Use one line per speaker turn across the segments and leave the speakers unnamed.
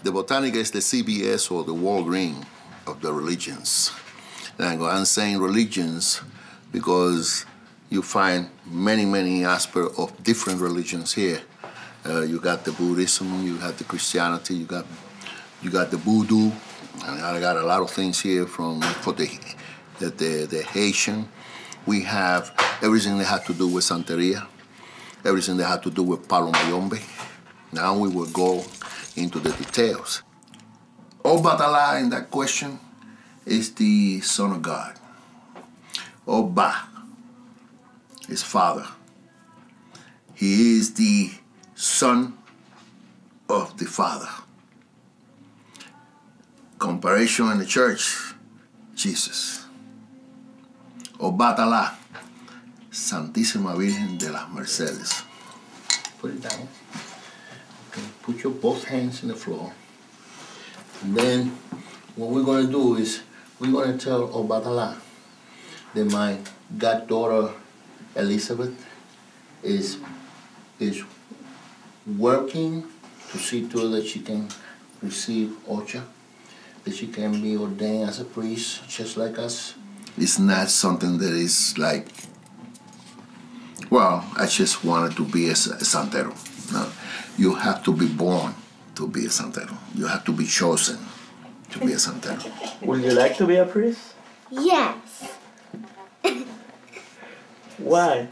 The Botanica is the CBS or the Walgreens of the religions. And I'm saying religions because you find many aspects of different religions here. You got the Buddhism, you have the Christianity, you got the Voodoo, and I got a lot of things here for the Haitian. We have everything that had to do with Santeria, everything that had to do with Palo Mayombe. Now we will go into the details. Obatala in that question is the Son of God. Oba is Father. He is the Son of the Father. Comparison in the church, Jesus. Obatala, Santísima Virgen de las Mercedes. Put it down. Okay. Put your both hands in the floor. And then what we're going to do is we're going to tell Obatala that my goddaughter Elizabeth is working to see to it that she can receive Ocha, that she can be ordained as a priest just like us. It's not something that is like, well, I just wanted to be a Santero. No, you have to be born to be a Santero. You have to be chosen to be a Santero.
Would you like to be a priest?
Yes.
Why?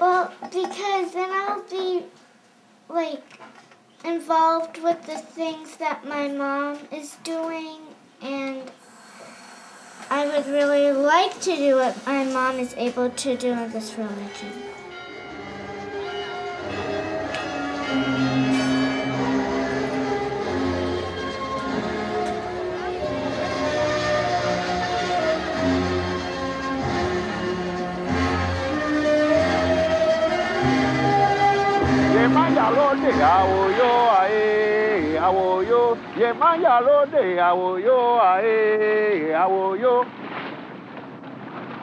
Well, because then I'll be, involved with the things that my mom is doing, and I would really like to do what my mom is able to do in this religion.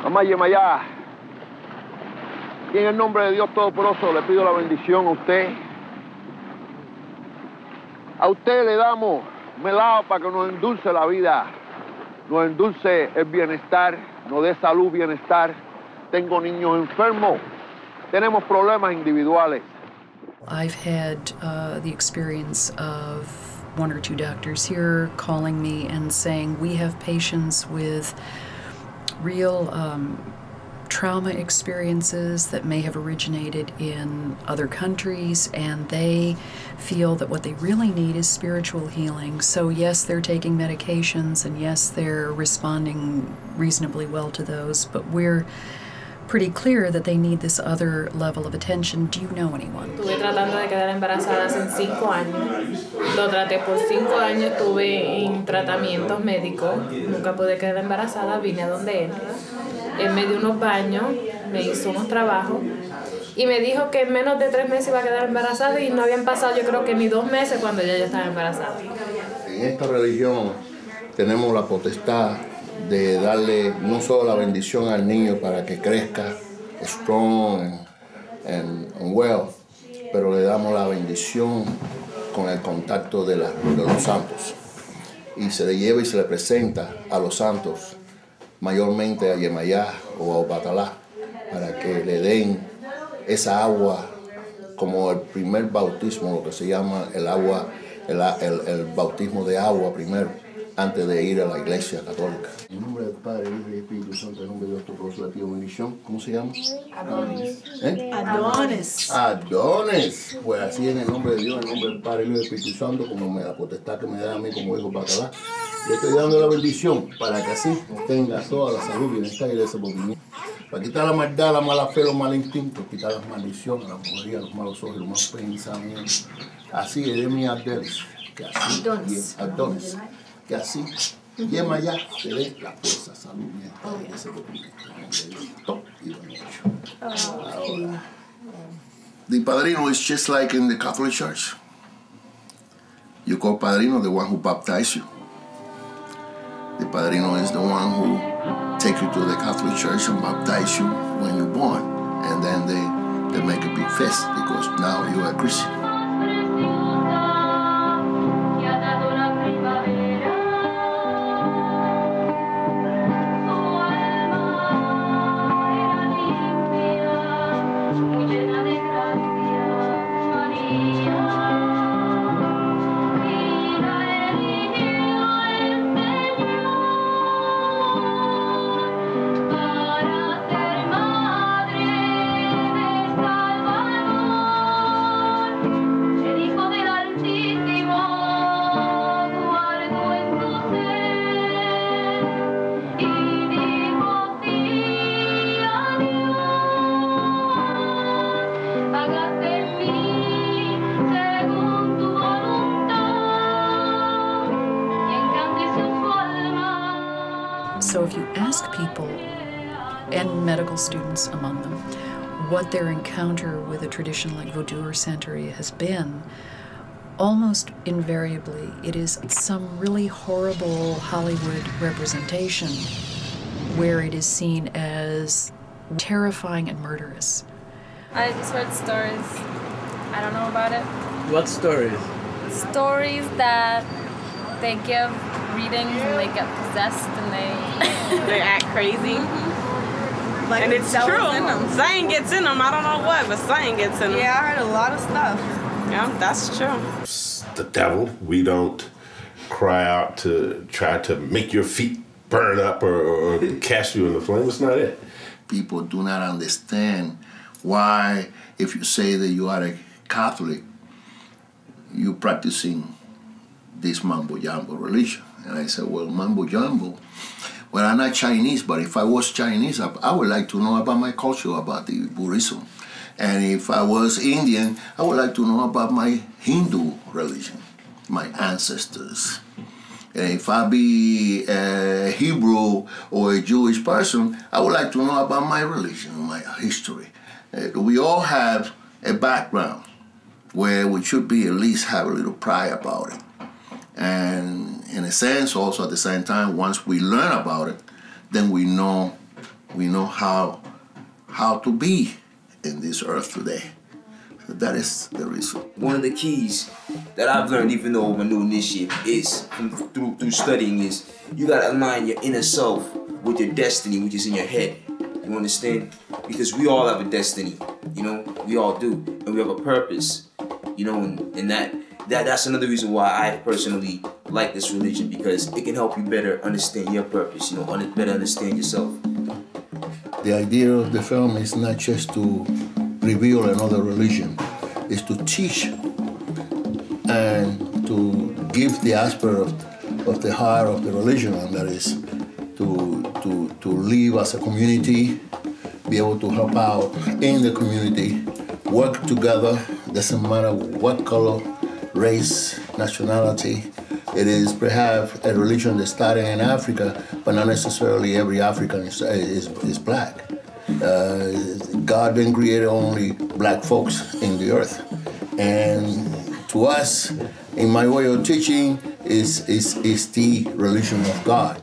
Mamá Yemayá, y en el nombre de Dios Todopoderoso le pido la bendición a usted. A usted le damos melado para que nos endulce la vida, nos endulce el bienestar, nos dé salud, bienestar. Tengo niños enfermos, tenemos problemas individuales.
I've had the experience of one or two doctors here calling me and saying, we have patients with real trauma experiences that may have originated in other countries, and they feel that what they really need is spiritual healing. So yes, they're taking medications, and yes, they're responding reasonably well to those, but we're pretty clear that they need this other level of attention. Do you know anyone?
Estuve tratando de quedar embarazada hace 5 años. Lo traté por 5 años, estuve en tratamientos médicos. Nunca pude quedar embarazada, vine a donde él. Él me dio unos baños, me hizo unos trabajos y me dijo que en menos de 3 meses iba a quedar embarazada, y no habían pasado, yo creo que ni 2 meses cuando ella ya estaba embarazada.
En esta religión tenemos la potestad de darle no solo la bendición al niño para que crezca strong and well, pero le damos la bendición con el contacto de los santos. Y se le lleva y se le presenta a los santos, mayormente a Yemayá o a Obatalá, para que le den esa agua como el primer bautismo, lo que se llama el agua, el bautismo de agua primero, antes de ir a la iglesia católica. En nombre del Padre, Hijo y Espíritu Santo, en nombre de Dios Todopoderoso, le pido bendición. ¿Cómo se llama?
Adonis.
Adonis.
Adonis. Pues así en el nombre de Dios, en nombre del Padre, Hijo y Espíritu Santo, como la potestad que me da a mí como hijo Batalá, le estoy dando la bendición para que así tenga toda la salud, bienestar y desenvolvimiento. Para quitar la maldad, la mala fe, los malos instintos, quitar las maldiciones, la brujería, los malos ojos, los malos pensamientos. Así es de mi Adonis. Que así, Adonis. Que así, Yemayá te dé la fuerza, salud, bienestar y desenvolvimiento. The padrino is just like in the Catholic Church. You call padrino the one who baptized you. The padrino is the one who takes you to the Catholic Church and baptize you when you're born. And then they make a big fest because now you are a Christian.
so if you ask people, and medical students among them, what their encounter with a tradition like Vodou or Santeria has been, almost invariably it is some really horrible Hollywood representation where it is seen as terrifying and murderous.
I just heard stories. I don't know about it.
What stories?
Stories that they give readings and they get possessed and they
act crazy.
Like
and it's true. Something gets in them. I don't know what, but something gets in them.
Yeah, I heard a lot of stuff.
Yeah, that's true.
It's the devil. We don't cry out to try to make your feet burn up or cast you in the flame. It's not it.
People do not understand why, if you say that you are a Catholic, you're practicing this mambo-jumbo religion. And I said, well, mambo-jumbo, well, I'm not Chinese, but if I was Chinese, I would like to know about my culture, about the Buddhism. And if I was Indian, I would like to know about my Hindu religion, my ancestors. And if I be a Hebrew or a Jewish person, I would like to know about my religion, my history. We all have a background where we should be at least have a little pride about it. And in a sense, also at the same time, once we learn about it, then we know how to be in this earth today. So that is the reason.
One of the keys that I've learned, even though I'm a new initiate, is through studying, is you gotta align your inner self with your destiny, which is in your head. You understand? Because we all have a destiny, you know, we all do, and we have a purpose, you know, and that's another reason why I personally like this religion, because it can help you better understand your purpose, you know, better understand yourself.
The idea of the film is not just to reveal another religion, it's to teach and to give the aspect of the heart of the religion, and that is to live as a community, be able to help out in the community, work together, doesn't matter what color, race, nationality. It is perhaps a religion that started in Africa, but not necessarily every African is black. God didn't create only black folks in the earth. And to us, in my way of teaching, is the religion of God.